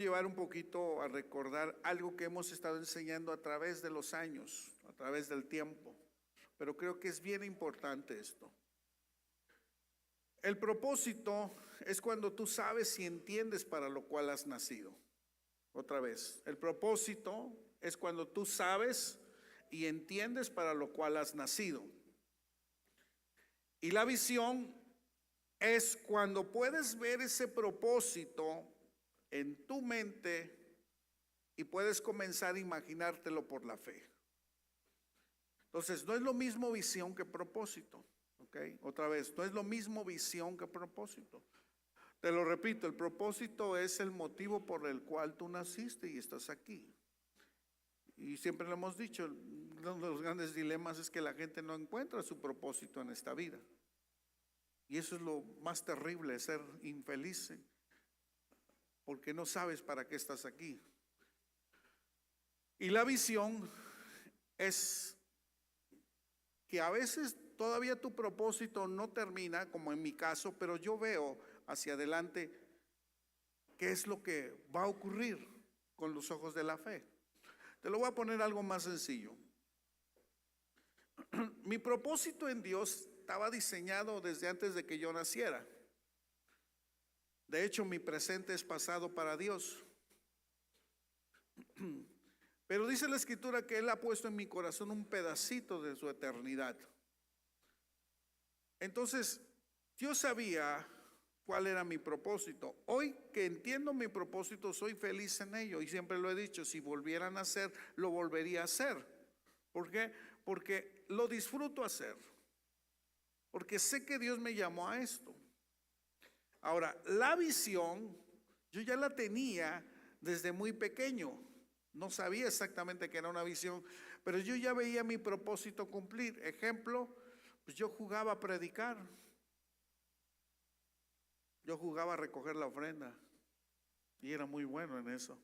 llevar un poquito a recordar algo que hemos estado enseñando a través de los años, a través del tiempo, pero creo que es bien importante esto. El propósito es cuando tú sabes y entiendes para lo cual has nacido. Otra vez, el propósito es cuando tú sabes y entiendes para lo cual has nacido. Y la visión es cuando puedes ver ese propósito en tu mente y puedes comenzar a imaginártelo por la fe. Entonces, no es lo mismo visión que propósito. ¿Ok? Otra vez, no es lo mismo visión que propósito. Te lo repito, el propósito es el motivo por el cual tú naciste y estás aquí. Y siempre lo hemos dicho, uno de los grandes dilemas es que la gente no encuentra su propósito en esta vida. Y eso es lo más terrible, ser infeliz, porque no sabes para qué estás aquí. Y la visión es que a veces todavía tu propósito no termina, como en mi caso, pero yo veo hacia adelante qué es lo que va a ocurrir con los ojos de la fe. Te lo voy a poner algo más sencillo. Mi propósito en Dios estaba diseñado desde antes de que yo naciera. De hecho, mi presente es pasado para Dios. Pero dice la Escritura que Él ha puesto en mi corazón un pedacito de su eternidad. Entonces, Dios sabía cuál era mi propósito. Hoy que entiendo mi propósito, soy feliz en ello. Y siempre lo he dicho, si volvieran a hacer, lo volvería a hacer. ¿Por qué? Porque lo disfruto hacer. Porque sé que Dios me llamó a esto. Ahora, la visión, yo ya la tenía desde muy pequeño. No sabía exactamente que era una visión, pero yo ya veía mi propósito cumplir. Ejemplo, pues yo jugaba a predicar. Yo jugaba a recoger la ofrenda y era muy bueno en eso.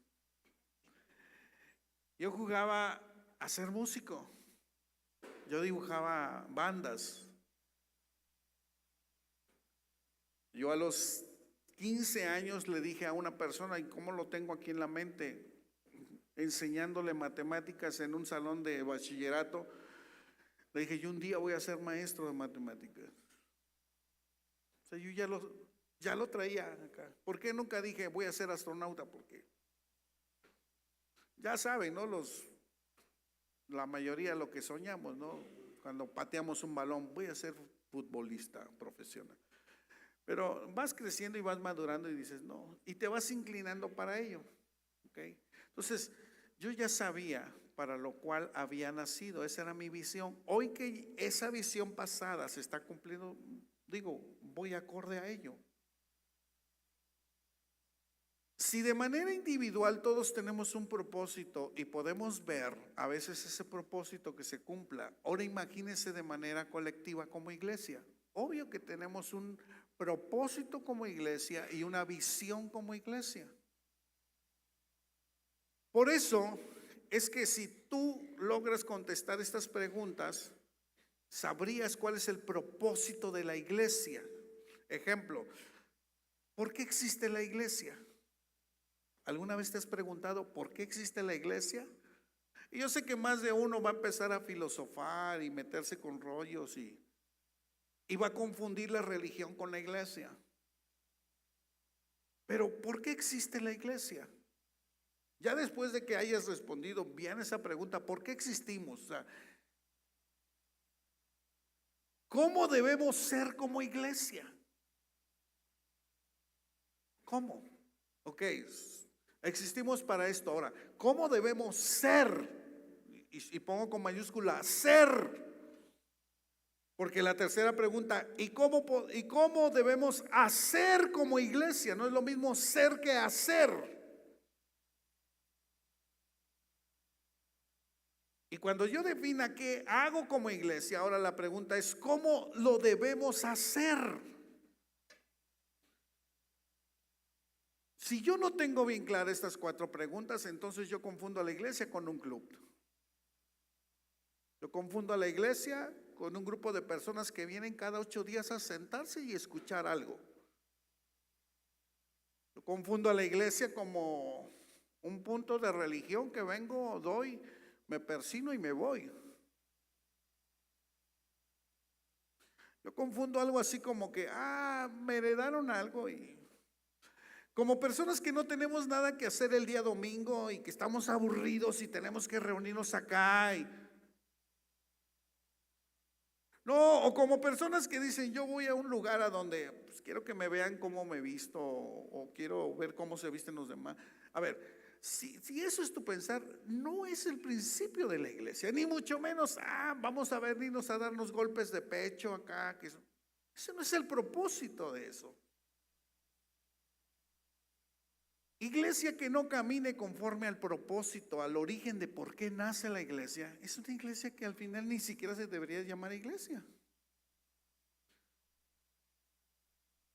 Yo jugaba a ser músico. Yo dibujaba bandas. Yo a los 15 años le dije a una persona, ¿y cómo lo tengo aquí en la mente? Enseñándole matemáticas en un salón de bachillerato. Le dije, yo un día voy a ser maestro de matemáticas. O sea, yo ya lo traía acá. ¿Por qué nunca dije voy a ser astronauta? Porque ya saben, ¿no? La mayoría lo que soñamos, ¿no? Cuando pateamos un balón, voy a ser futbolista profesional. Pero vas creciendo y vas madurando y dices, no, y te vas inclinando para ello. ¿Ok? Entonces, yo ya sabía para lo cual había nacido, esa era mi visión. Hoy que esa visión pasada se está cumpliendo, digo, voy acorde a ello. Si de manera individual todos tenemos un propósito y podemos ver a veces ese propósito que se cumpla, ahora imagínense de manera colectiva como iglesia. Obvio que tenemos un propósito como iglesia y una visión como iglesia. Por eso es que si tú logras contestar estas preguntas, sabrías cuál es el propósito de la iglesia. Ejemplo, ¿por qué existe la iglesia? ¿Alguna vez te has preguntado por qué existe la iglesia? Y yo sé que más de uno va a empezar a filosofar y meterse con rollos y va a confundir la religión con la iglesia. Pero ¿por qué existe la iglesia? Ya después de que hayas respondido bien esa pregunta, ¿por qué existimos? O sea, ¿cómo debemos ser como iglesia? ¿Cómo? Ok, existimos para esto. Ahora, ¿cómo debemos ser? Y pongo con mayúscula, ser. Porque la tercera pregunta, ¿y cómo debemos hacer como iglesia? No es lo mismo ser que hacer. Y cuando yo defina qué hago como iglesia, ahora la pregunta es, ¿cómo lo debemos hacer? Si yo no tengo bien claras estas cuatro preguntas, entonces yo confundo a la iglesia con un club. Yo confundo a la iglesia con un grupo de personas que vienen cada 8 días a sentarse y escuchar algo. Yo confundo a la iglesia como un punto de religión que vengo, doy, me persino y me voy. Yo confundo algo así como que, me heredaron algo, y como personas que no tenemos nada que hacer el día domingo y que estamos aburridos y tenemos que reunirnos acá. No, o como personas que dicen, yo voy a un lugar a donde pues, quiero que me vean cómo me visto, o quiero ver cómo se visten los demás. A ver, si eso es tu pensar, no es el principio de la iglesia, ni mucho menos, vamos a venirnos a darnos golpes de pecho acá. Ese no es el propósito de eso. Iglesia que no camine conforme al propósito, al origen de por qué nace la iglesia, es una iglesia que al final ni siquiera se debería llamar iglesia.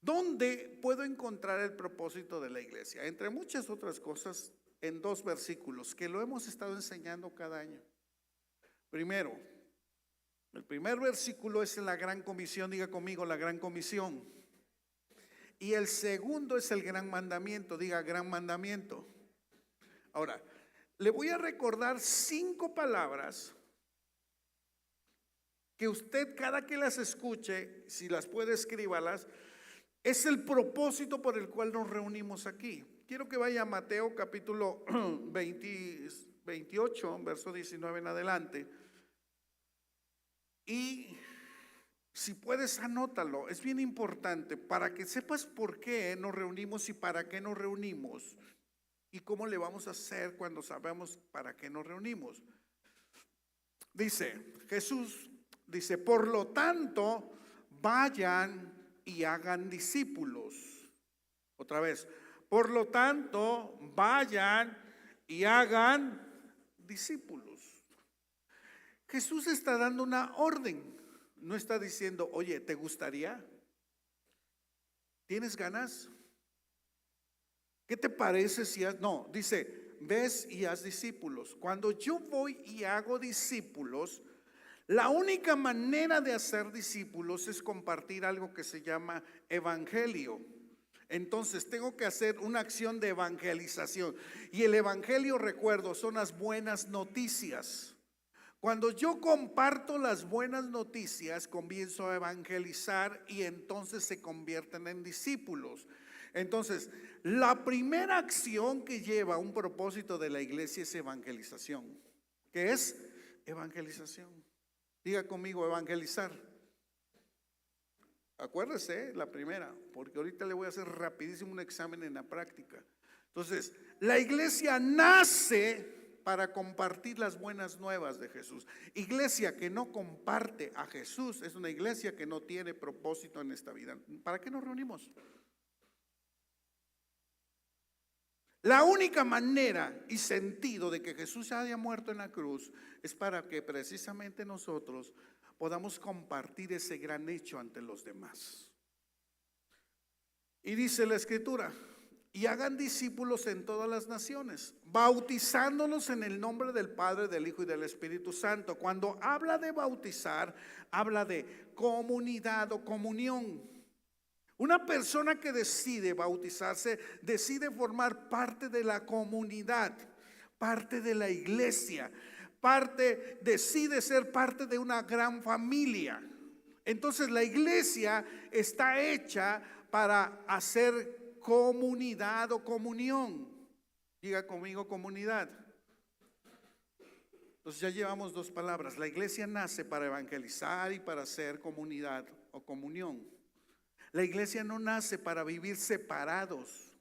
¿Dónde puedo encontrar el propósito de la iglesia? Entre muchas otras cosas, en 2 versículos que lo hemos estado enseñando cada año. Primero, el primer versículo es en la gran comisión, diga conmigo, la gran comisión. Y el segundo es el gran mandamiento, diga gran mandamiento. Ahora, le voy a recordar 5 palabras que usted cada que las escuche, si las puede, escríbalas. Es el propósito por el cual nos reunimos aquí. Quiero que vaya a Mateo capítulo 28, verso 19 en adelante. Y si puedes, anótalo, es bien importante para que sepas por qué nos reunimos y para qué nos reunimos y cómo le vamos a hacer cuando sabemos para qué nos reunimos. Dice, Jesús dice, por lo tanto, vayan y hagan discípulos. Otra vez, por lo tanto, vayan y hagan discípulos. Jesús está dando una orden. No está diciendo, oye, ¿te gustaría? ¿Tienes ganas? ¿Qué te parece si no, dice, ves y haz discípulos. Cuando yo voy y hago discípulos, la única manera de hacer discípulos es compartir algo que se llama evangelio. Entonces tengo que hacer una acción de evangelización. Y el evangelio, recuerdo, son las buenas noticias. Cuando yo comparto las buenas noticias, comienzo a evangelizar y entonces se convierten en discípulos. Entonces, la primera acción que lleva un propósito de la iglesia es evangelización. ¿Qué es? Evangelización. Diga conmigo, evangelizar. Acuérdese, la primera, porque ahorita le voy a hacer rapidísimo un examen en la práctica. Entonces, la iglesia nace para compartir las buenas nuevas de Jesús. Iglesia que no comparte a Jesús es una iglesia que no tiene propósito en esta vida. ¿Para qué nos reunimos? La única manera y sentido de que Jesús haya muerto en la cruz es para que precisamente nosotros podamos compartir ese gran hecho ante los demás. Y dice la Escritura, y hagan discípulos en todas las naciones, bautizándolos en el nombre del Padre, del Hijo y del Espíritu Santo. Cuando habla de bautizar, habla de comunidad o comunión. Una persona que decide bautizarse, decide formar parte de la comunidad, parte de la iglesia, decide ser parte de una gran familia. Entonces la iglesia está hecha para hacer comunidad o comunión. Diga conmigo, comunidad. Entonces ya llevamos 2 palabras. La iglesia nace para evangelizar y para hacer comunidad o comunión. La iglesia no nace para vivir separados.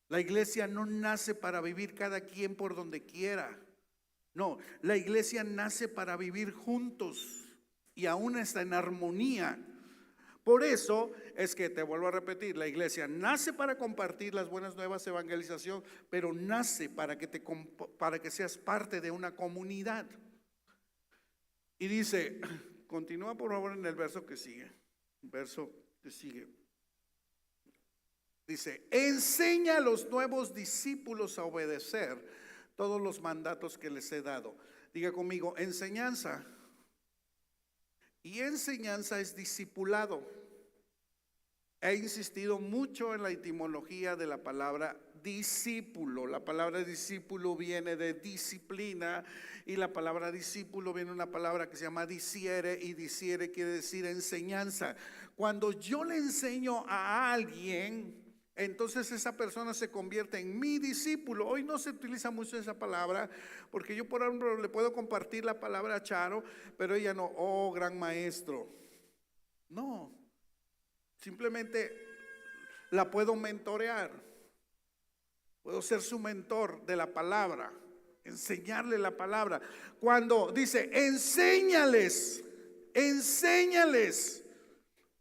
La iglesia no nace para vivir cada quien por donde quiera. No, la iglesia nace para vivir juntos y aún está en armonía. Por eso es que te vuelvo a repetir, la iglesia nace para compartir las buenas nuevas, evangelización, pero nace para que seas parte de una comunidad. Y dice, continúa por favor en el verso que sigue. Dice, enseña a los nuevos discípulos a obedecer todos los mandatos que les he dado. Diga conmigo, enseñanza. Y enseñanza es discipulado. He insistido mucho en la etimología de la palabra discípulo. La palabra discípulo viene de disciplina, y la palabra discípulo viene de una palabra que se llama diciere, y diciere quiere decir enseñanza. Cuando yo le enseño a alguien, entonces esa persona se convierte en mi discípulo. Hoy no se utiliza mucho esa palabra, porque yo, por ejemplo, le puedo compartir la palabra a Charo, pero ella no, oh gran maestro. No, simplemente la puedo mentorear. Puedo ser su mentor de la palabra, enseñarle la palabra. Cuando dice, enséñales, enséñales.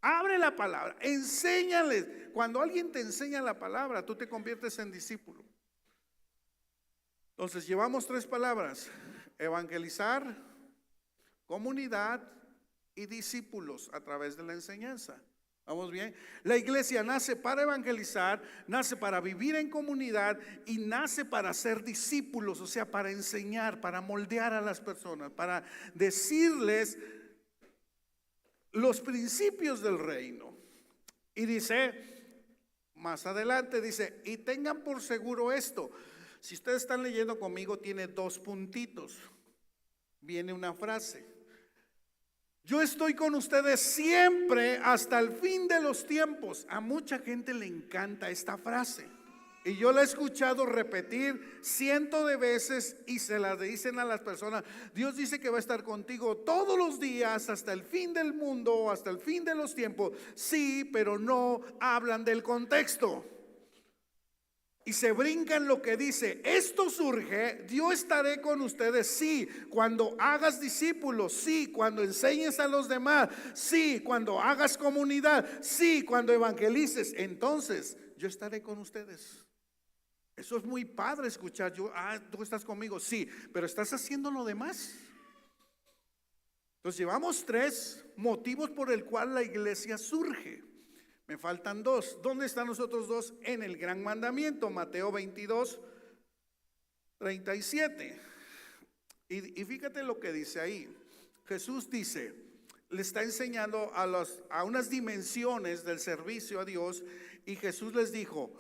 Abre la palabra, enséñales. Cuando alguien te enseña la palabra, tú te conviertes en discípulo. Entonces llevamos 3 palabras: evangelizar, comunidad y discípulos a través de la enseñanza. ¿Vamos bien? La iglesia nace para evangelizar, nace para vivir en comunidad y nace para ser discípulos, o sea, para enseñar, para moldear a las personas, para decirles los principios del reino. Y dice, más adelante dice, y tengan por seguro esto. Si ustedes están leyendo conmigo, tiene 2 puntitos. Viene una frase: yo estoy con ustedes siempre hasta el fin de los tiempos. A mucha gente le encanta esta frase, y yo la he escuchado repetir cientos de veces, y se la dicen a las personas: Dios dice que va a estar contigo todos los días hasta el fin del mundo, hasta el fin de los tiempos. Sí, pero no hablan del contexto. Y se brincan lo que dice: esto surge, yo estaré con ustedes, sí, cuando hagas discípulos, sí, cuando enseñes a los demás, sí, cuando hagas comunidad, sí, cuando evangelices, entonces yo estaré con ustedes. Eso es muy padre escuchar. Tú estás conmigo, sí, pero ¿estás haciendo lo demás? Entonces llevamos 3 motivos por el cual la iglesia surge. Me faltan 2. ¿Dónde están los otros 2? En el gran mandamiento, Mateo 22, 37. Y fíjate lo que dice ahí. Jesús dice, le está enseñando a unas dimensiones del servicio a Dios, y Jesús les dijo: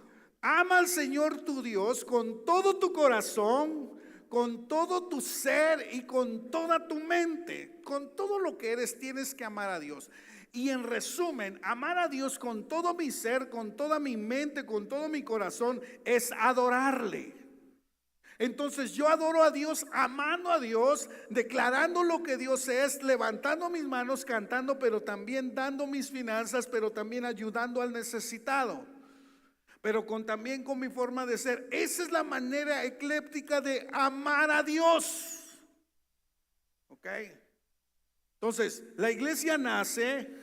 ama al Señor tu Dios con todo tu corazón, con todo tu ser y con toda tu mente. Con todo lo que eres tienes que amar a Dios. Y en resumen, amar a Dios con todo mi ser, con toda mi mente, con todo mi corazón, es adorarle. Entonces yo adoro a Dios, amando a Dios, declarando lo que Dios es, levantando mis manos, cantando, pero también dando mis finanzas, pero también ayudando al necesitado, pero también con mi forma de ser. Esa es la manera ecléptica de amar a Dios. ¿Ok? Entonces, la iglesia nace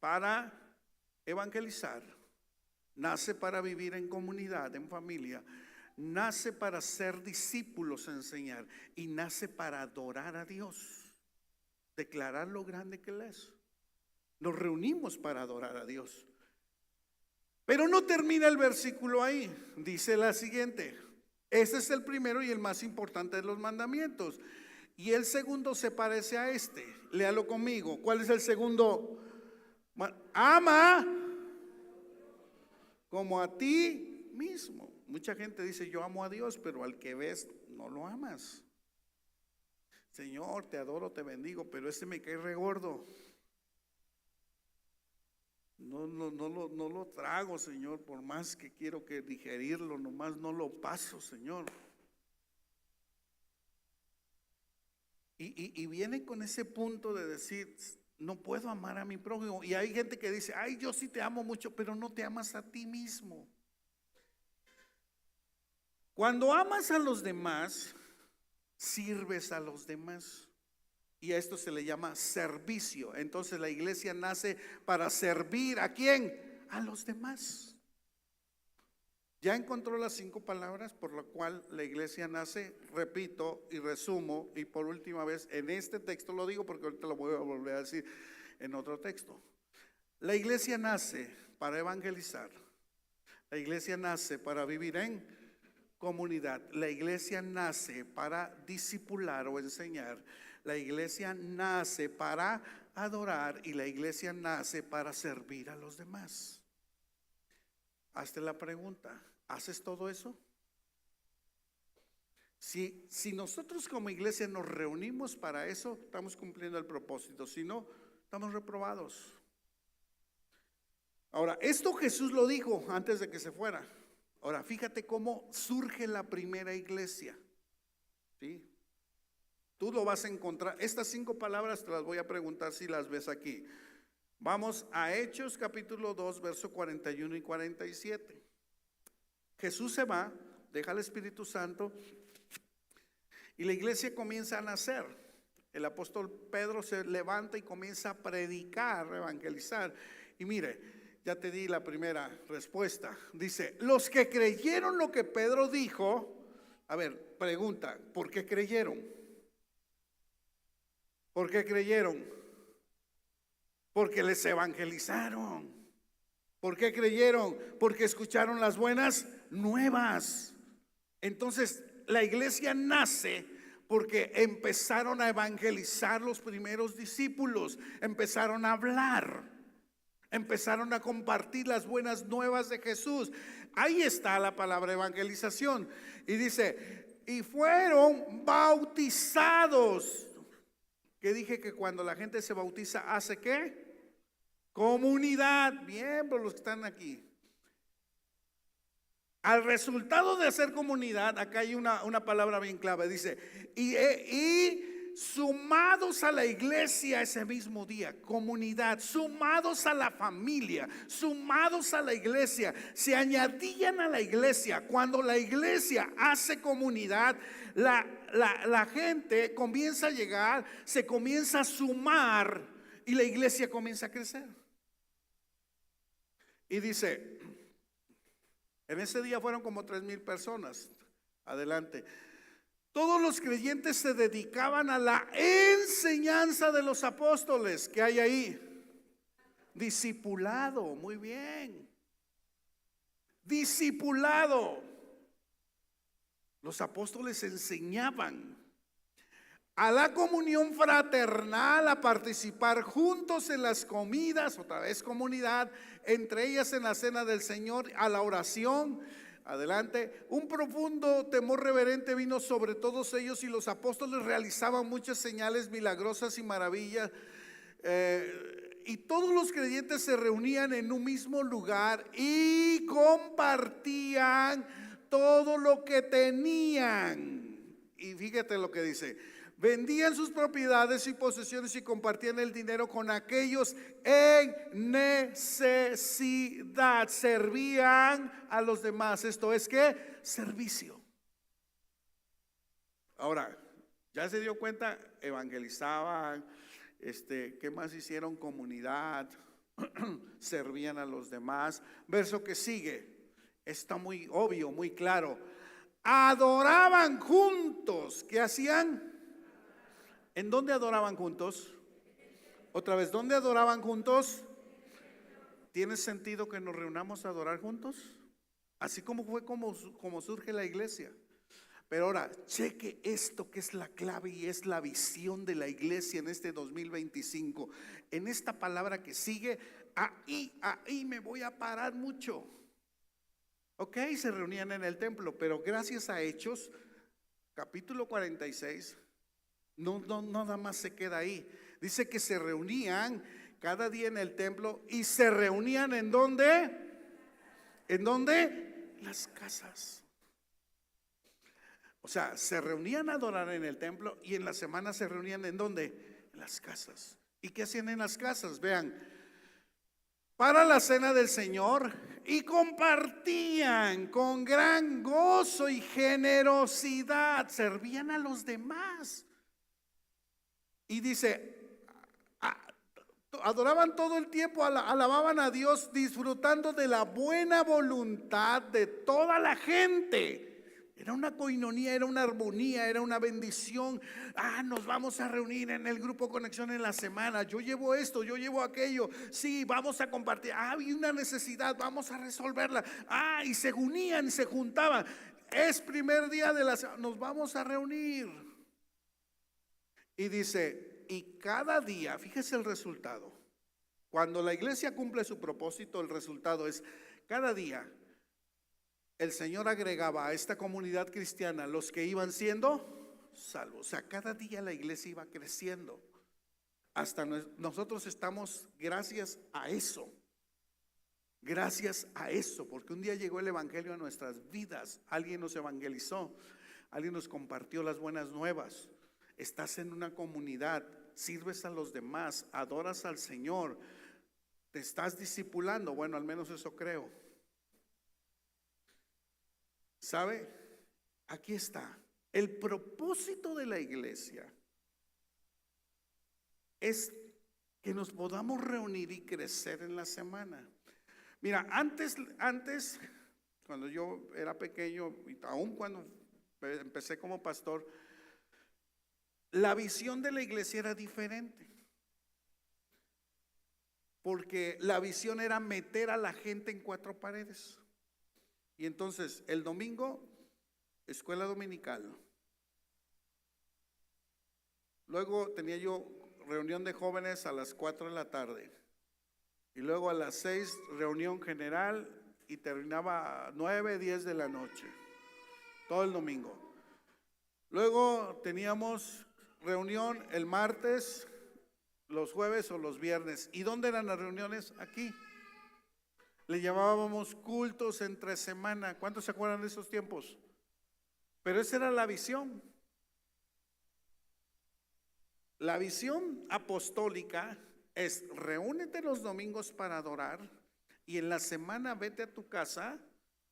para evangelizar, nace para vivir en comunidad, en familia, nace para ser discípulos, enseñar, y nace para adorar a Dios, declarar lo grande que Él es. Nos reunimos para adorar a Dios. Pero no termina el versículo ahí. Dice la siguiente: este es el primero y el más importante de los mandamientos, y el segundo se parece a este. Léalo conmigo. ¿Cuál es el segundo? Ama como a ti mismo. Mucha gente dice: yo amo a Dios, pero al que ves no lo amas. Señor, te adoro, te bendigo, pero este me cae regordo. No lo trago, Señor, por más que quiero que digerirlo, nomás no lo paso, Señor. Y viene con ese punto de decir: no puedo amar a mi prójimo. Y hay gente que dice: ay, yo sí te amo mucho, pero no te amas a ti mismo. Cuando amas a los demás, sirves a los demás, y a esto se le llama servicio. Entonces la iglesia nace para servir ¿a quién? A los demás. Ya encontró las 5 palabras por la cual la iglesia nace. Repito y resumo, y por última vez en este texto lo digo, porque ahorita lo voy a volver a decir en otro texto. La iglesia nace para evangelizar, la iglesia nace para vivir en comunidad, la iglesia nace para discipular o enseñar, La iglesia nace para adorar y la iglesia nace para servir a los demás. Hazte la pregunta, ¿haces todo eso? Si nosotros como iglesia nos reunimos para eso, estamos cumpliendo el propósito. Si no, estamos reprobados. Ahora, esto Jesús lo dijo antes de que se fuera. Ahora, fíjate cómo surge la primera iglesia. ¿Sí? Tú lo vas a encontrar. Estas 5 palabras te las voy a preguntar si las ves aquí. Vamos a Hechos capítulo 2, verso 41 y 47. Jesús se va, deja al Espíritu Santo y la iglesia comienza a nacer. El apóstol Pedro se levanta y comienza a predicar, a evangelizar. Y mire, ya te di la primera respuesta. Dice, los que creyeron lo que Pedro dijo. A ver, pregunta, ¿por qué creyeron? ¿Por qué creyeron? Porque les evangelizaron. ¿Por qué creyeron? Porque escucharon las buenas nuevas. Entonces, la iglesia nace porque empezaron a evangelizar los primeros discípulos, empezaron a hablar, empezaron a compartir las buenas nuevas de Jesús. Ahí está la palabra evangelización. Y dice, y fueron bautizados. Que dije que cuando la gente se bautiza, ¿hace qué? Comunidad. Miembros los que están aquí. Al resultado de hacer comunidad, acá hay una palabra bien clave, dice, y sumados a la iglesia ese mismo día, comunidad, sumados a la familia, sumados a la iglesia, se añadían a la iglesia. Cuando la iglesia hace comunidad, la gente comienza a llegar, se comienza a sumar y la iglesia comienza a crecer. Y dice, en ese día fueron como 3,000 personas. Adelante. Todos los creyentes se dedicaban a la enseñanza de los apóstoles. ¿Qué hay ahí? Discipulado, muy bien. Discipulado. Los apóstoles enseñaban a la comunión fraternal, a participar juntos en las comidas, otra vez comunidad, entre ellas en la cena del Señor, a la oración. Adelante. Un profundo temor reverente vino sobre todos ellos y los apóstoles realizaban muchas señales milagrosas y maravillas. Y todos los creyentes se reunían en un mismo lugar y compartían todo lo que tenían. Y fíjate lo que dice. Vendían sus propiedades y posesiones y compartían el dinero con aquellos en necesidad. Servían a los demás. Esto es que servicio. Ahora, ya se dio cuenta, evangelizaban, ¿qué más hicieron? Comunidad, servían a los demás. Verso que sigue, está muy obvio, muy claro. Adoraban juntos. ¿Qué hacían? ¿En dónde adoraban juntos? Otra vez, ¿dónde adoraban juntos? ¿Tiene sentido que nos reunamos a adorar juntos? Así como fue como surge la iglesia. Pero ahora, cheque esto que es la clave y es la visión de la iglesia en este 2025. En esta palabra que sigue, ahí me voy a parar mucho. Ok, se reunían en el templo, pero gracias a Hechos, capítulo 46, no nada más se queda ahí. Dice que se reunían cada día en el templo y se reunían ¿en dónde? ¿En dónde? Las casas. O sea, se reunían a adorar en el templo y en la semana se reunían ¿en dónde? En las casas. ¿Y qué hacían en las casas? Vean, para la cena del Señor y compartían con gran gozo y generosidad, servían a los demás. Y dice, adoraban todo el tiempo, alababan a Dios, disfrutando de la buena voluntad de toda la gente. Era una coinonía, era una armonía, era una bendición. Nos vamos a reunir en el grupo Conexión en la semana. Yo llevo esto, yo llevo aquello. Sí, vamos a compartir. Hay una necesidad, vamos a resolverla. Y se unían, se juntaban. Es primer día de la semana, nos vamos a reunir. Y dice, y cada día, fíjese el resultado. Cuando la iglesia cumple su propósito, el resultado es, cada día el Señor agregaba a esta comunidad cristiana los que iban siendo salvos. O sea, cada día la iglesia iba creciendo. Hasta nosotros estamos gracias a eso. Gracias a eso, porque un día llegó el evangelio a nuestras vidas. Alguien nos evangelizó, alguien nos compartió las buenas nuevas. Estás en una comunidad, sirves a los demás, adoras al Señor, te estás discipulando. Bueno, al menos eso creo. ¿Sabe? Aquí está. El propósito de la iglesia es que nos podamos reunir y crecer en la semana. Mira, antes, cuando yo era pequeño, y aún cuando empecé como pastor, la visión de la iglesia era diferente. Porque la visión era meter a la gente en cuatro paredes. Y entonces, el domingo, escuela dominical. Luego tenía yo reunión de jóvenes a las 4 de la tarde. Y luego a las 6 reunión general y terminaba a 9, 10 de la noche, todo el domingo. Luego teníamos reunión el martes, los jueves o los viernes. ¿Y dónde eran las reuniones? Aquí. Le llamábamos cultos entre semana. ¿Cuántos se acuerdan de esos tiempos? Pero esa era la visión. La visión apostólica es: reúnete los domingos para adorar y en la semana vete a tu casa,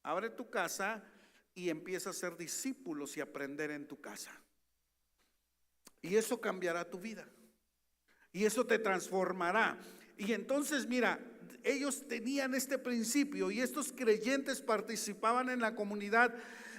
abre tu casa y empieza a ser discípulos y aprender en tu casa. Y eso cambiará tu vida. Y eso te transformará. Y entonces mira, ellos tenían este principio y estos creyentes participaban en la comunidad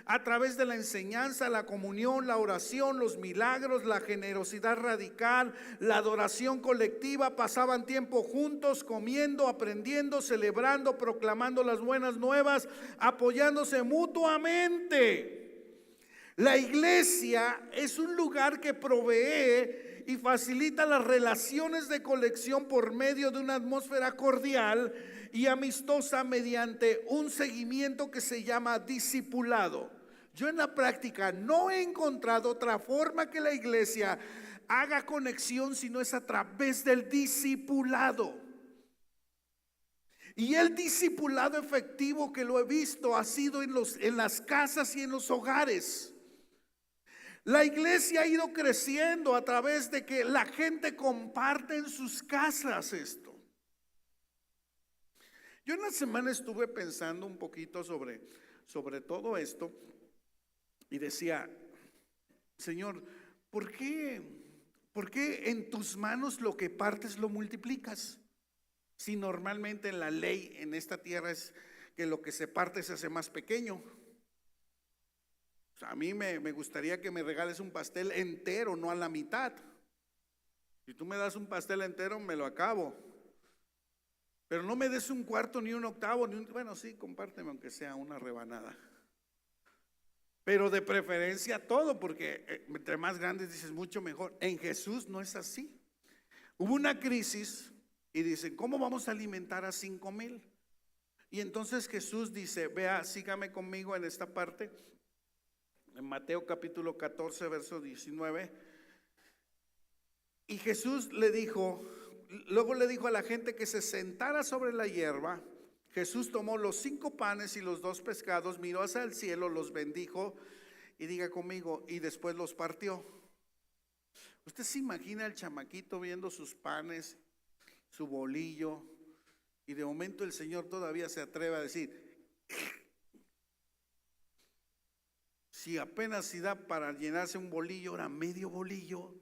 a través de la enseñanza, la comunión, la oración, los milagros, la generosidad radical, la adoración colectiva. Pasaban tiempo juntos, comiendo, aprendiendo, celebrando, proclamando las buenas nuevas, apoyándose mutuamente. La iglesia es un lugar que provee y facilita las relaciones de conexión por medio de una atmósfera cordial y amistosa mediante un seguimiento que se llama discipulado. Yo en la práctica no he encontrado otra forma que la iglesia haga conexión si no es a través del discipulado. Y el discipulado efectivo que lo he visto ha sido en las casas y en los hogares. La iglesia ha ido creciendo a través de que la gente comparte en sus casas esto. Yo en la semana estuve pensando un poquito sobre todo esto y decía: Señor, ¿por qué en tus manos lo que partes lo multiplicas? Si normalmente en la ley en esta tierra es que lo que se parte se hace más pequeño. O sea, a mí me gustaría que me regales un pastel entero, no a la mitad. Si tú me das un pastel entero, me lo acabo. Pero no me des un cuarto, ni un octavo, bueno, sí, compárteme aunque sea una rebanada. Pero de preferencia todo, porque entre más grandes dices mucho mejor. En Jesús no es así. Hubo una crisis y dicen: ¿cómo vamos a alimentar a 5,000? Y entonces Jesús dice, vea, sígame conmigo en esta parte. En Mateo capítulo 14, verso 19. Y Jesús le dijo, luego le dijo a la gente que se sentara sobre la hierba. Jesús tomó los 5 panes y los 2 pescados, miró hacia el cielo, los bendijo y diga conmigo, y después los partió. Usted se imagina al chamaquito viendo sus panes, su bolillo, y de momento el Señor todavía se atreve a decir: si apenas si da para llenarse un bolillo, ahora medio bolillo.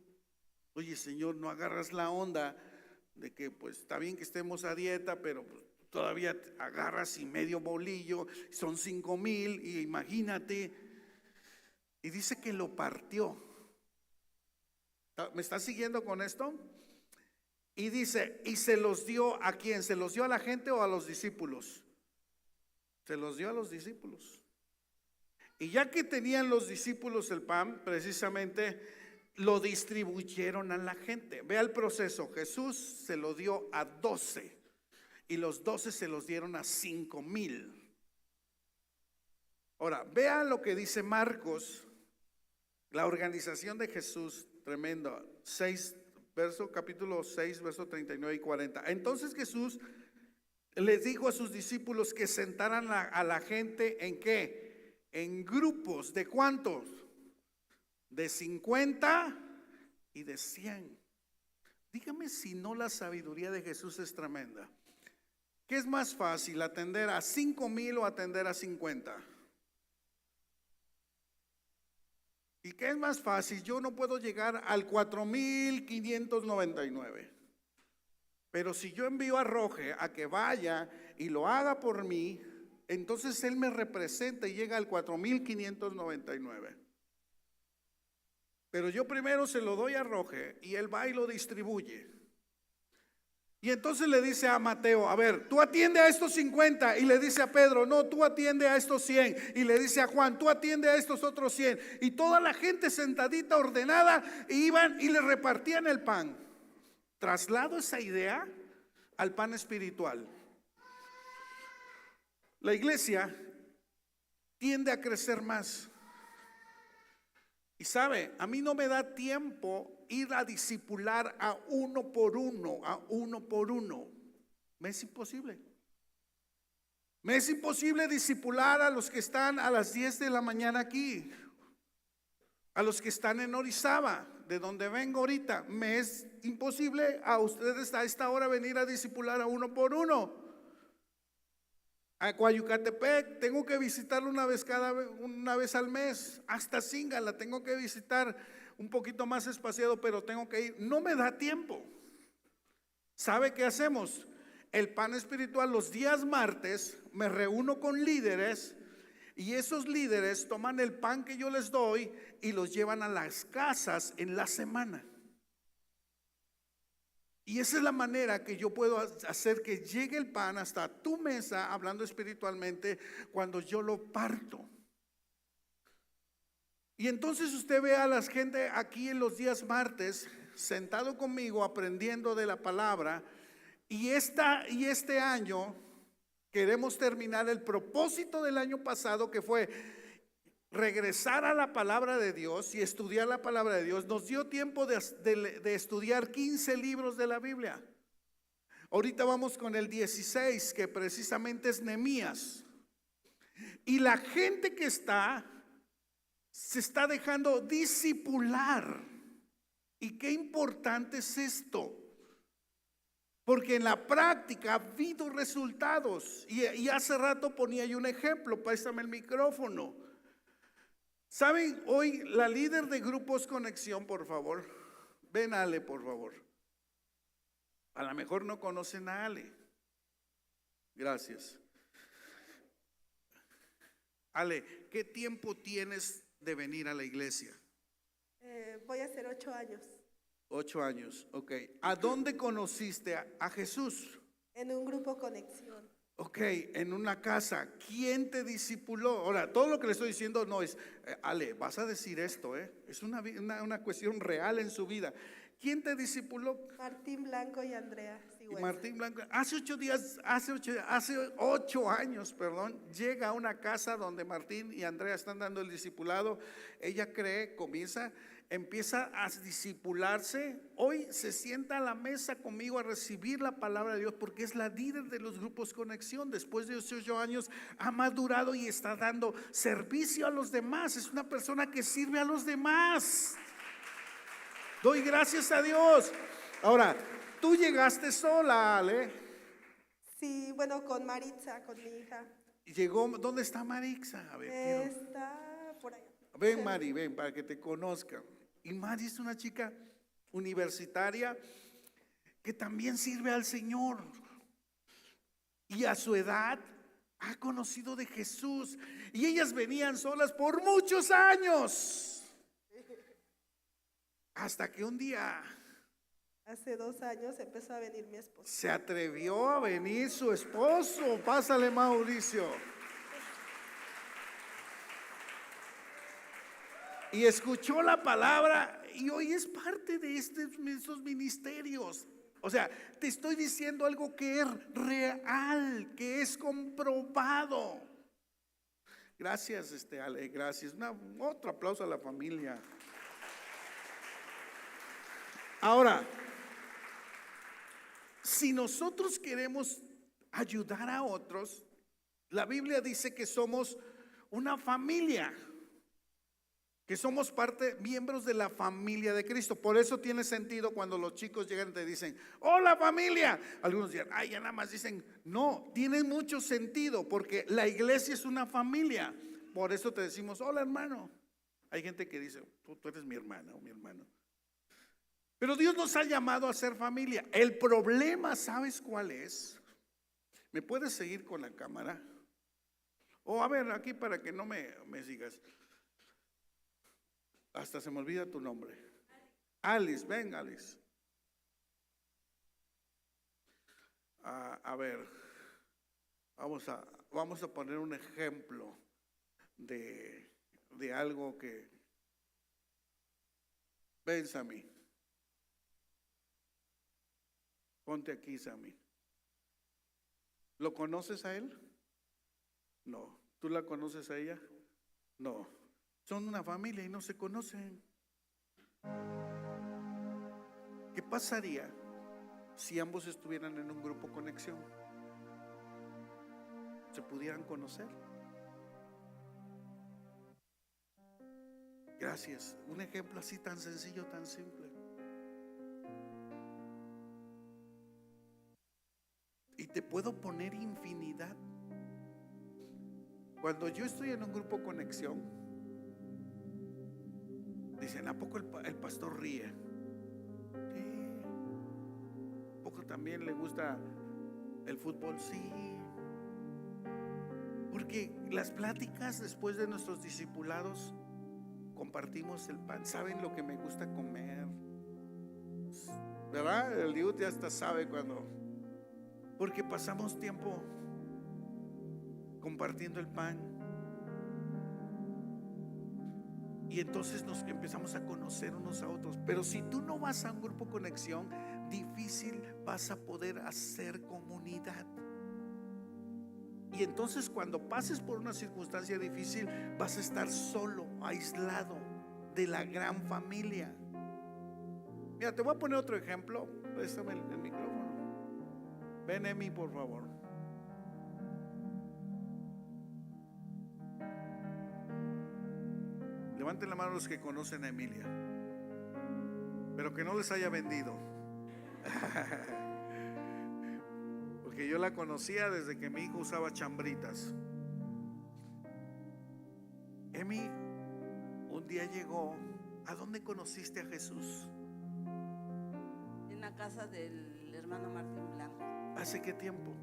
Oye, Señor, ¿no agarras la onda de que pues está bien que estemos a dieta, pero pues todavía agarras y medio bolillo, son 5,000 y imagínate? Y dice que lo partió. ¿Me está siguiendo con esto? Y dice, ¿y se los dio a quién? ¿Se los dio a la gente o a los discípulos? Se los dio a los discípulos. Y ya que tenían los discípulos el pan, precisamente lo distribuyeron a la gente. Vea el proceso. Jesús se lo dio a 12 y los 12 se los dieron a 5,000. Ahora, vea lo que dice Marcos, la organización de Jesús, tremendo. Capítulo 6, verso 39 y 40. Entonces Jesús les dijo a sus discípulos que sentaran a la gente ¿en qué? En grupos. ¿De cuántos? De 50 y de 100. Dígame si no la sabiduría de Jesús es tremenda. ¿Qué es más fácil, atender a 5,000 o atender a 50? ¿Y qué es más fácil? Yo no puedo llegar al 4,599. Pero si yo envío a Roge a que vaya y lo haga por mí, entonces él me representa y llega al 4,599. Pero yo primero se lo doy a Roge y él va y lo distribuye. Y entonces le dice a Mateo, a ver, tú atiende a estos 50. Y le dice a Pedro, no, tú atiende a estos 100. Y le dice a Juan, tú atiende a estos otros 100. Y toda la gente sentadita, ordenada, iban y le repartían el pan. Traslado esa idea al pan espiritual. La iglesia tiende a crecer más. Y sabe, a mí no me da tiempo ir a discipular a uno por uno. Me es imposible. Me es imposible discipular a los que están a las 10 de la mañana aquí, a los que están en Orizaba, de donde vengo ahorita. Me es imposible a ustedes a esta hora venir a discipular a uno por uno. A Coayucatepec tengo que visitarlo una vez al mes. Hasta Zingala tengo que visitar, un poquito más espaciado, pero tengo que ir. No me da tiempo. ¿Sabe qué hacemos? El pan espiritual los días martes me reúno con líderes y esos líderes toman el pan que yo les doy y los llevan a las casas en la semana. Y esa es la manera que yo puedo hacer que llegue el pan hasta tu mesa, hablando espiritualmente, cuando yo lo parto. Y entonces usted ve a la gente aquí en los días martes, sentado conmigo, aprendiendo de la palabra. Y este año queremos terminar el propósito del año pasado, que fue regresar a la palabra de Dios y estudiar la palabra de Dios. Nos dio tiempo de estudiar 15 libros de la Biblia. Ahorita vamos con el 16, que precisamente es Nehemías. Y la gente que se está dejando discipular. Y qué importante es esto, porque en la práctica ha habido resultados. Y hace rato ponía yo un ejemplo. Préstame el micrófono. ¿Saben? Hoy la líder de Grupos Conexión, por favor, ven Ale, por favor. A lo mejor no conocen a Ale. Gracias. Ale, ¿qué tiempo tienes de venir a la iglesia? Voy a hacer 8 años. 8 años, ok. ¿A dónde conociste a Jesús? En un grupo Conexión. Ok, en una casa. ¿Quién te discipuló? Ahora, todo lo que le estoy diciendo no es, Ale, vas a decir esto, es una cuestión real en su vida. ¿Quién te discipuló? Martín Blanco y Andrea Y Sigüenza. Martín Blanco, hace 8 años, llega a una casa donde Martín y Andrea están dando el discipulado. Ella empieza a discipularse. Hoy se sienta a la mesa conmigo a recibir la palabra de Dios, porque es la líder de los grupos Conexión. Después de 8 años ha madurado y está dando servicio a los demás. Es una persona que sirve a los demás. Doy gracias a Dios. Ahora, tú llegaste sola, Ale. Sí, bueno, con Maritza, con mi hija. ¿Dónde está Maritza? A ver, está por allá. Ven, Mari, ven para que te conozcan. Y Mari es una chica universitaria que también sirve al Señor. Y a su edad ha conocido de Jesús. Y ellas venían solas por muchos años. Hasta que un día, hace 2 años, empezó a venir mi esposo. Se atrevió a venir su esposo. Pásale, Mauricio. Y escuchó la palabra y hoy es parte de estos ministerios. O sea, te estoy diciendo algo que es real, que es comprobado. Gracias, Ale, gracias. Otro aplauso a la familia. Ahora, si nosotros queremos ayudar a otros, la Biblia dice que somos una familia, que somos miembros de la familia de Cristo. Por eso tiene sentido cuando los chicos llegan y te dicen, hola familia. Algunos dirán, ay, ya nada más dicen, no, tiene mucho sentido porque la iglesia es una familia. Por eso te decimos, hola hermano. Hay gente que dice, tú eres mi hermana o mi hermano. Pero Dios nos ha llamado a ser familia. El problema, ¿sabes cuál es? ¿Me puedes seguir con la cámara? O a ver, aquí para que no me sigas. Hasta se me olvida tu nombre. Alice, ven Alice. A ver, vamos a poner un ejemplo de algo que... Ven, Sammy. Ponte aquí, Sammy. ¿Lo conoces a él? No. ¿Tú la conoces a ella? No. Son una familia y no se conocen. ¿Qué pasaría si ambos estuvieran en un grupo conexión? ¿Se pudieran conocer? Gracias. Un ejemplo así tan sencillo, tan simple. Y te puedo poner infinidad. Cuando yo estoy en un grupo conexión, dicen, ¿a poco el pastor ríe? Sí. ¿A poco también le gusta el fútbol? Sí. Porque las pláticas después de nuestros discipulados, compartimos el pan. ¿Saben lo que me gusta comer? ¿Verdad? El Dios ya hasta sabe cuando. Porque pasamos tiempo compartiendo el pan. Y entonces nos empezamos a conocer unos a otros. Pero si tú no vas a un grupo conexión, difícil vas a poder hacer comunidad. Y entonces cuando pases por una circunstancia difícil, vas a estar solo, aislado de la gran familia. Mira, te voy a poner otro ejemplo. Préstame el micrófono. Ven, Emi, por favor. Levanten la mano los que conocen a Emilia, pero que no les haya vendido. Porque yo la conocía desde que mi hijo usaba chambritas. Emi, un día llegó. ¿A dónde conociste a Jesús? En la casa del hermano Martín Blanco. ¿Hace qué tiempo?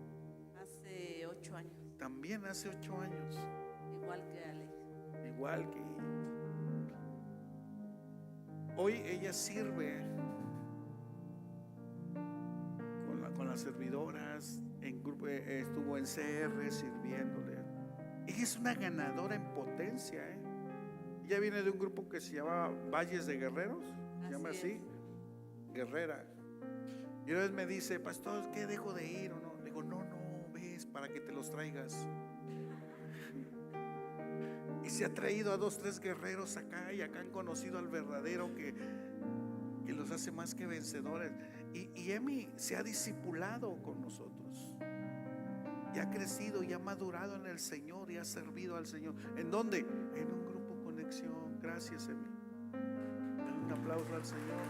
Hace 8 años. También hace 8 años. Igual que Ale. Igual que hoy ella sirve con las servidoras en grupo, estuvo en CR sirviéndole. Ella es una ganadora en potencia, Ella viene de un grupo que se llama Valles de Guerreros, se llama así, guerrera. Y una vez me dice, pastor, ¿qué dejo de ir o no? Le digo, no, ves para que te los traigas. Y se ha traído a 2, 3 guerreros acá, y acá han conocido al verdadero que los hace más que vencedores. Y Emi se ha discipulado con nosotros y ha crecido y ha madurado en el Señor y ha servido al Señor. ¿En dónde? En un grupo conexión. Gracias, Emi. Dale un aplauso al Señor.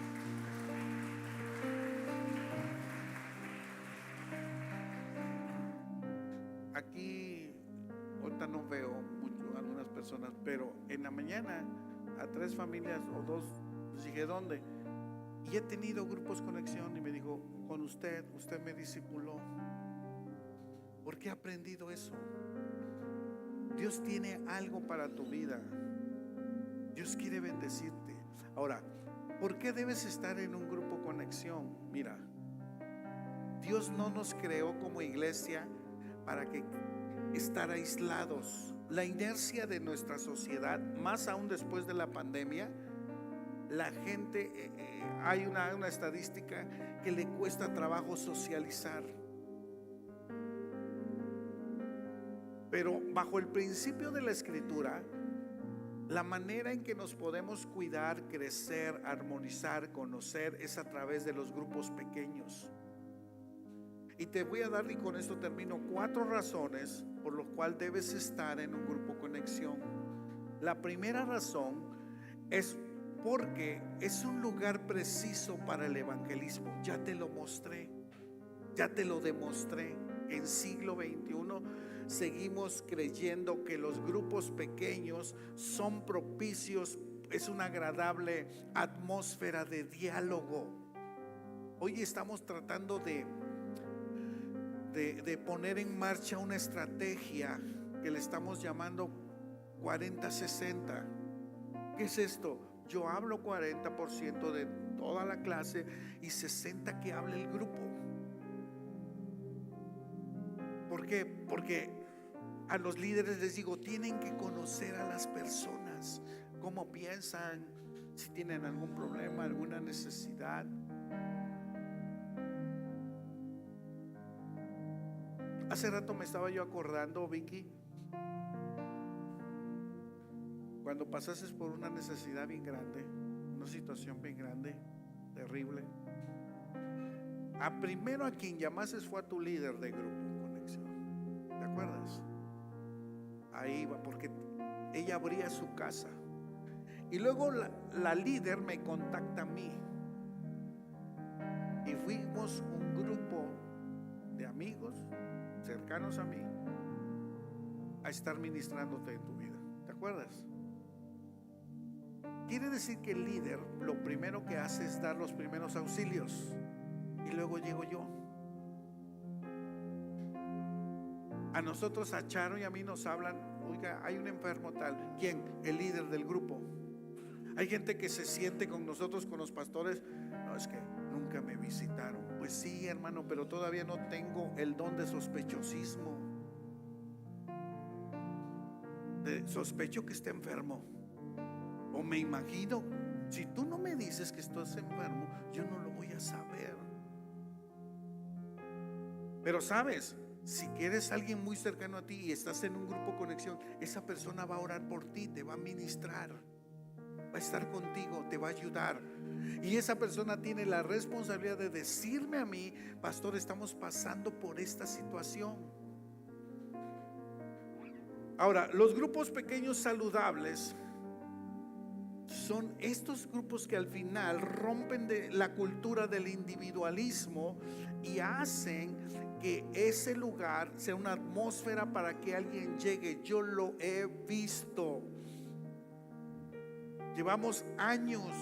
Aquí ahorita no veo mucho algunas personas, pero en la mañana a 3 familias o 2 les dije, ¿dónde? Y he tenido grupos conexión y me dijo, con usted me discipuló. ¿Por qué he aprendido eso? Dios tiene algo para tu vida. Dios quiere bendecirte. Ahora, ¿por qué debes estar en un grupo conexión? Mira, Dios no nos creó como iglesia para que estar aislados. La inercia de nuestra sociedad, más aún después de la pandemia, la gente, hay una estadística que le cuesta trabajo socializar. Pero bajo el principio de la Escritura, la manera en que nos podemos cuidar, crecer, armonizar, conocer es a través de los grupos pequeños. Y te voy a dar, y con esto termino, 4 razones por las cuales debes estar en un grupo conexión. La primera razón es porque es un lugar preciso para el evangelismo. Ya te lo mostré, ya te lo demostré. En siglo XXI seguimos creyendo que los grupos pequeños son propicios, es una agradable atmósfera de diálogo. Hoy estamos tratando de poner en marcha una estrategia que le estamos llamando 40-60. ¿Qué es esto? Yo hablo 40% de toda la clase y 60% que hable el grupo. ¿Por qué? Porque a los líderes les digo, tienen que conocer a las personas, cómo piensan, si tienen algún problema, alguna necesidad. Hace rato me estaba yo acordando, Vicky, cuando pasases por una necesidad bien grande, una situación bien grande, terrible, primero a quien llamases fue a tu líder de grupo conexión. ¿Te acuerdas? Ahí va, porque ella abría su casa. Y luego la líder me contacta a mí. Y fuimos un grupo de amigos cercanos a mí a estar ministrándote en tu vida. ¿Te acuerdas? Quiere decir que el líder lo primero que hace es dar los primeros auxilios. Y luego llego yo. A nosotros, a Charo y a mí nos hablan, oiga, hay un enfermo tal. ¿Quién? El líder del grupo. Hay gente que se siente con nosotros, con los pastores. No, es que nunca me visitaron. Pues sí, hermano, pero todavía no tengo el don de sospechosismo. Sospecho que esté enfermo. O me imagino, si tú no me dices que estás enfermo, yo no lo voy a saber. Pero sabes, si quieres alguien muy cercano a ti y estás en un grupo conexión, esa persona va a orar por ti, te va a ministrar, va a estar contigo, te va a ayudar. Y esa persona tiene la responsabilidad de decirme a mí, pastor, estamos pasando por esta situación. Ahora, los grupos pequeños saludables son estos grupos que al final rompen de la cultura del individualismo y hacen que ese lugar sea una atmósfera para que alguien llegue. Yo lo he visto. Llevamos años.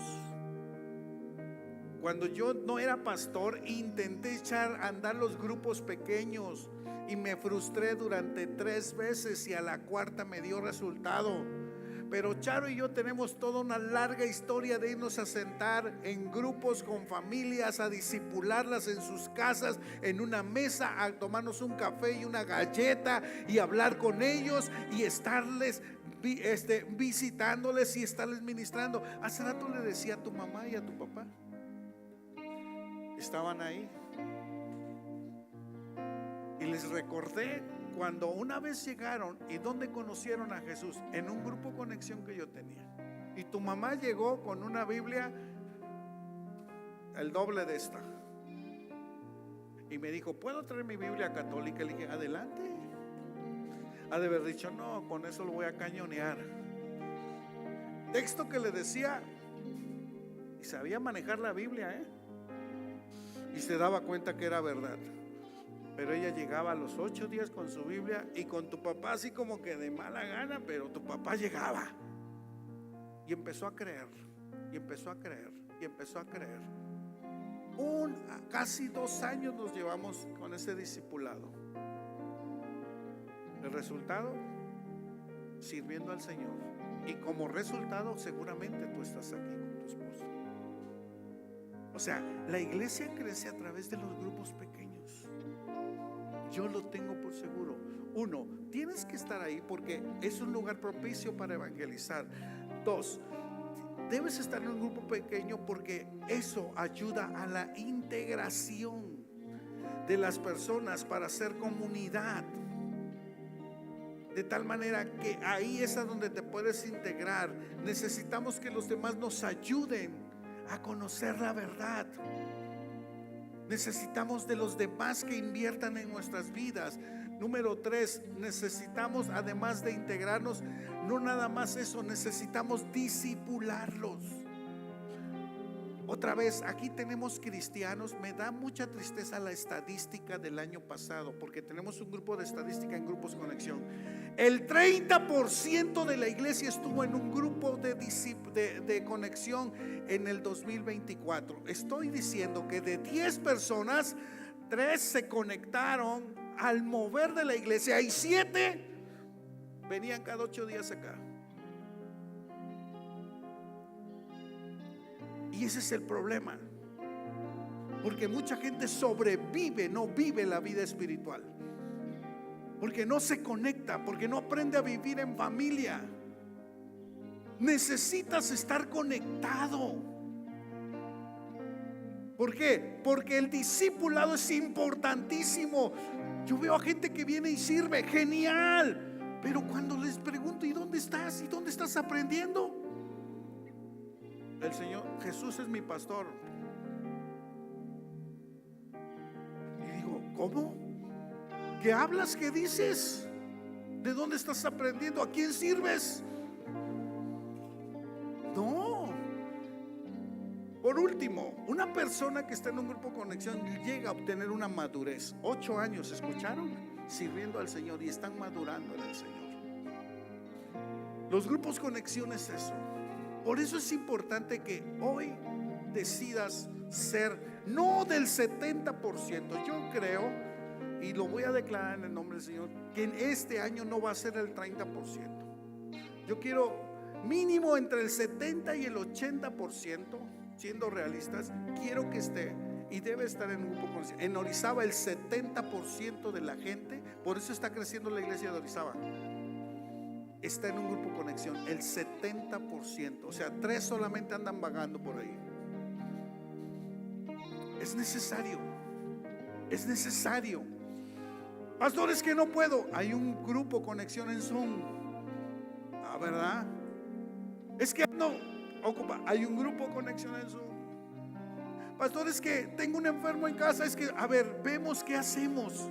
Cuando yo no era pastor, intenté echar a andar los grupos pequeños y me frustré durante 3 veces y a la 4ª me dio resultado. Pero Charo y yo tenemos toda una larga historia de irnos a sentar en grupos con familias, a discipularlas en sus casas, en una mesa, a tomarnos un café y una galleta y hablar con ellos y estarles visitándoles y estarles ministrando. Hace rato le decía a tu mamá y a tu papá, estaban ahí, y les recordé cuando una vez llegaron y donde conocieron a Jesús, en un grupo conexión que yo tenía. Y tu mamá llegó con una Biblia el doble de esta y me dijo, ¿puedo traer mi Biblia católica? Le dije, adelante. Ha de haber dicho, no, con eso lo voy a cañonear. Texto que le decía, y sabía manejar la Biblia, y se daba cuenta que era verdad. Pero ella llegaba a los 8 días con su Biblia y con tu papá así como que de mala gana, pero tu papá llegaba y empezó a creer, y empezó a creer, y empezó a creer. Casi 2 años nos llevamos con ese discipulado. El resultado, sirviendo al Señor. Y como resultado, seguramente tú estás aquí con tu esposo. O sea, la iglesia crece a través de los grupos pequeños. Yo lo tengo por seguro. 1, tienes que estar ahí porque es un lugar propicio para evangelizar. 2, debes estar en un grupo pequeño porque eso ayuda a la integración de las personas para hacer comunidad. De tal manera que ahí es a donde te puedes integrar. Necesitamos que los demás nos ayuden a conocer la verdad. Necesitamos de los demás que inviertan en nuestras vidas. Número 3, necesitamos, además de integrarnos, no nada más eso, necesitamos discipularlos. Otra vez, aquí tenemos cristianos. Me da mucha tristeza la estadística del año pasado, porque tenemos un grupo de estadística en Grupos Conexión. El 30% de la iglesia estuvo en un grupo de conexión en el 2024. Estoy diciendo que de 10 personas, 3 se conectaron al mover de la iglesia y 7 venían cada 8 días acá. Y ese es el problema, porque mucha gente sobrevive, no vive la vida espiritual, porque no se conecta, porque no aprende a vivir en familia. Necesitas estar conectado. ¿Por qué? Porque el discipulado es importantísimo. Yo veo a gente que viene y sirve, genial, pero cuando les pregunto, ¿y dónde estás? ¿Y dónde estás aprendiendo? El Señor Jesús es mi pastor. Y digo, ¿cómo? ¿Qué hablas? ¿Qué dices? ¿De dónde estás aprendiendo? ¿A quién sirves? No. Por último, una persona que está en un grupo conexión llega a obtener una madurez. 8 años, ¿escucharon? Sirviendo al Señor y están madurando en el Señor. Los grupos conexión es eso. Por eso es importante que hoy decidas ser no del 70%. Yo creo, y lo voy a declarar en el nombre del Señor, que en este año no va a ser el 30%. Yo quiero mínimo entre el 70 y el 80%, siendo realistas. Quiero que esté, y debe estar en un grupo conexión. En Orizaba el 70% de la gente, por eso está creciendo la iglesia de Orizaba, está en un grupo conexión, el 70%. O sea, 3 solamente andan vagando por ahí. Es necesario. Es necesario. Pastores, que no puedo. Hay un grupo conexión en Zoom. Ah, ¿verdad? Es que no ocupa. Hay un grupo conexión en Zoom. Pastores, que tengo un enfermo en casa. Es que, a ver, vemos qué hacemos.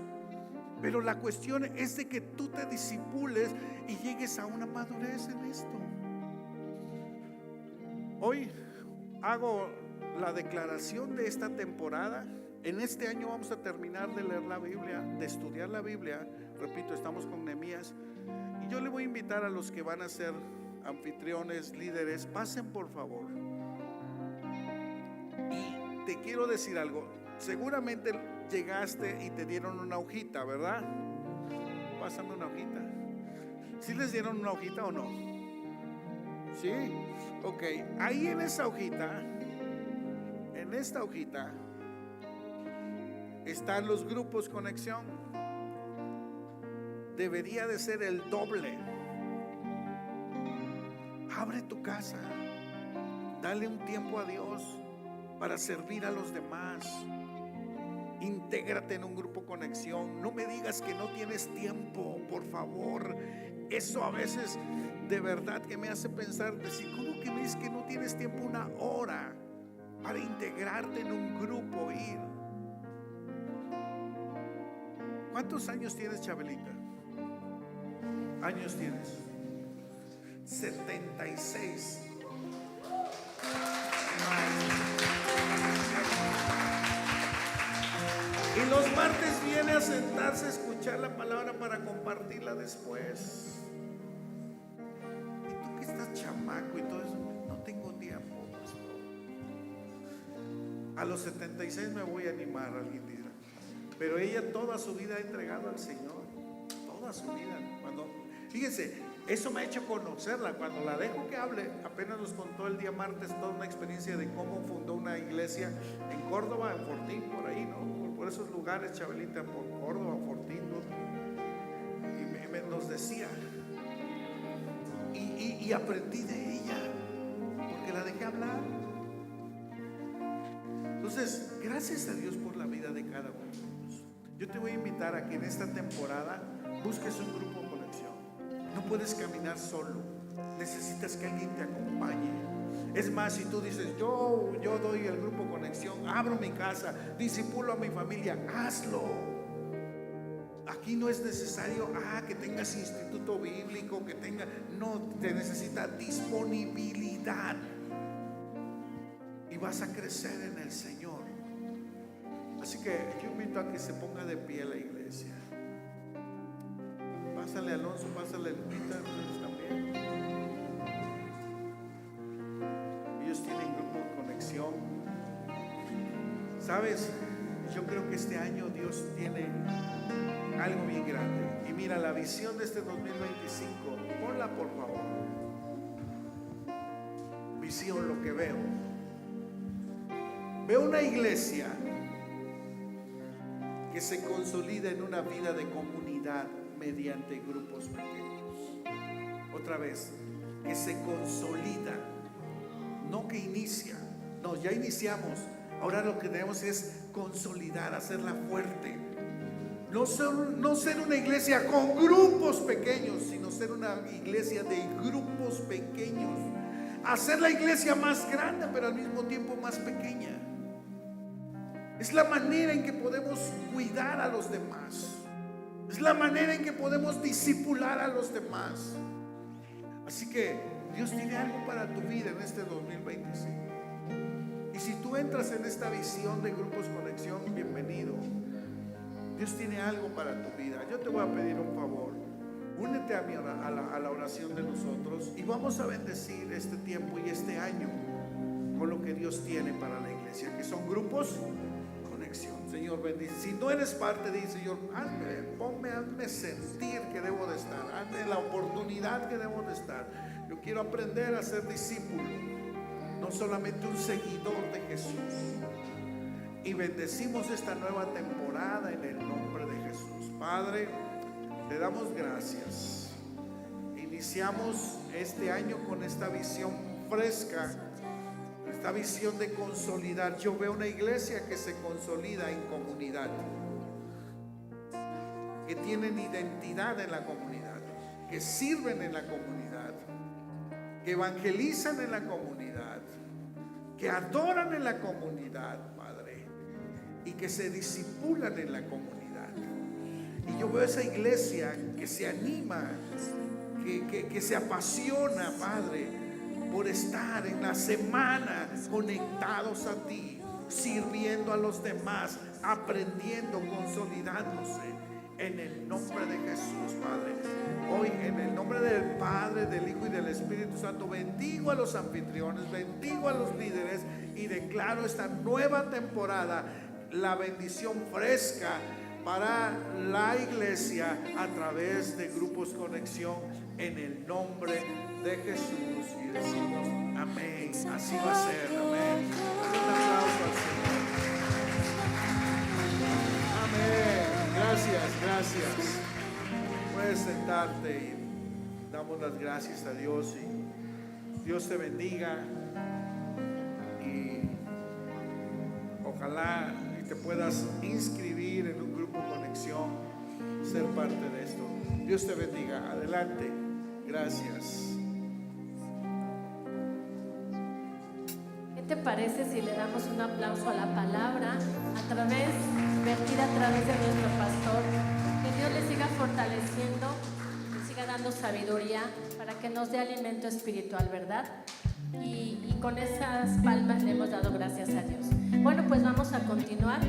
Pero la cuestión es de que tú te disipules y llegues a una madurez en esto. Hoy hago la declaración de esta temporada. En este año vamos a terminar de leer la Biblia, de estudiar la Biblia. Repito, estamos con Nehemías. Y yo le voy a invitar a los que van a ser anfitriones, líderes, pasen por favor. Y te quiero decir algo. Seguramente llegaste y te dieron una hojita, ¿verdad? Pásame una hojita. ¿Sí les dieron una hojita o no? ¿Sí? Ok, ahí en esa hojita, en esta hojita están los grupos conexión. Debería de ser el doble. Abre tu casa, dale un tiempo a Dios para servir a los demás. Intégrate en un grupo conexión. No me digas que no tienes tiempo, por favor. Eso a veces de verdad que me hace pensar, decir, ¿cómo que me dices que no tienes tiempo? 1 hora para integrarte en un grupo, ir. ¿Cuántos años tienes, Chabelita? ¿Años tienes? 76. Y los martes viene a sentarse a escuchar la palabra para compartirla después. Y tú que estás chamaco y todo eso, no tengo tiempo. A los 76 me voy a animar, alguien dirá. Pero ella toda su vida ha entregado al Señor. Toda su vida. Fíjense, eso me ha hecho conocerla. Cuando la dejo que hable, apenas nos contó el día martes toda una experiencia de cómo fundó una iglesia en Córdoba, en Fortín, por ahí, ¿no? Por esos lugares, Chabelita, por Córdoba, Fortín, ¿no? Y nos decía, y aprendí de ella, porque la dejé Entonces, gracias a Dios por la vida de cada uno de nosotros. Yo te voy a invitar a que en esta temporada busques un grupo de conexión. No puedes caminar solo, necesitas que alguien te acompañe. Es más, si tú dices, yo doy el grupo conexión, abro mi casa, discipulo a mi familia, hazlo. Aquí no es necesario que tengas instituto bíblico, no, te necesita disponibilidad. Y vas a crecer en el Señor. Así que yo invito a que se ponga de pie la iglesia. Pásale, Alonso, pásale, Lupita, ustedes también. Ellos tienen grupo de conexión. ¿Sabes? Yo creo que este año Dios tiene algo bien grande. Y mira, la visión de este 2025, ponla por favor. Visión, lo que veo. Veo una iglesia que se consolida en una vida de comunidad mediante grupos pequeños. Otra vez, que se consolida, no que inicia. No, ya iniciamos. Ahora lo que tenemos es consolidar, hacerla fuerte. No ser una iglesia con grupos pequeños, sino ser una iglesia de grupos pequeños. Hacer la iglesia más grande, pero al mismo tiempo más pequeña. Es la manera en que podemos cuidar a los demás. Es la manera en que podemos discipular a los demás. Así que Dios tiene algo para tu vida en este 2025. Y si tú entras en esta visión de Grupos Conexión, bienvenido. Dios tiene algo para tu vida. Yo te voy a pedir un favor. Únete a la oración de nosotros y vamos a bendecir este tiempo y este año con lo que Dios tiene para la iglesia, que son grupos conexión. Señor, bendice. Si no eres parte, dice Señor, hazme sentir que debo de estar, hazme la oportunidad que debo de estar. Yo quiero aprender a ser discípulo, no solamente un seguidor de Jesús. Y bendecimos esta nueva temporada en el nombre de Jesús. Padre, te damos gracias. Iniciamos este año con esta visión fresca, esta visión de consolidar. Yo veo una iglesia que se consolida en comunidad, que tienen identidad en la comunidad, que sirven en la comunidad, que evangelizan en la comunidad, que adoran en la comunidad, Padre, y que se discipulan en la comunidad. Y yo veo esa iglesia que se anima, que se apasiona, Padre, por estar en la semana conectados a ti, sirviendo a los demás, aprendiendo, consolidándose en el nombre de Jesús, Padre. Hoy en el nombre del Padre, del Hijo y del Espíritu Santo, bendigo a los anfitriones, bendigo a los líderes y declaro esta nueva temporada la bendición fresca para la iglesia a través de Grupos Conexión en el nombre de Jesús. Y decimos amén. Así va a ser. Amén. Un aplauso al Señor. Amén. Gracias. Puedes sentarte y damos las gracias a Dios y Dios te bendiga y ojalá y te puedas inscribir en un grupo conexión, ser parte de esto. Dios te bendiga. Adelante. Gracias. ¿Qué te parece si le damos un aplauso a la palabra vertida a través de nuestro pastor? Que Dios le siga fortaleciendo, le siga dando sabiduría para que nos dé alimento espiritual, ¿verdad? Y con esas palmas le hemos dado gracias a Dios. Bueno, pues vamos a continuar.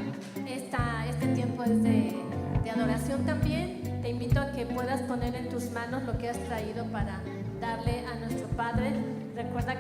Este tiempo es de adoración también. Te invito a que puedas poner en tus manos lo que has traído para darle a nuestro Padre. Recuerda que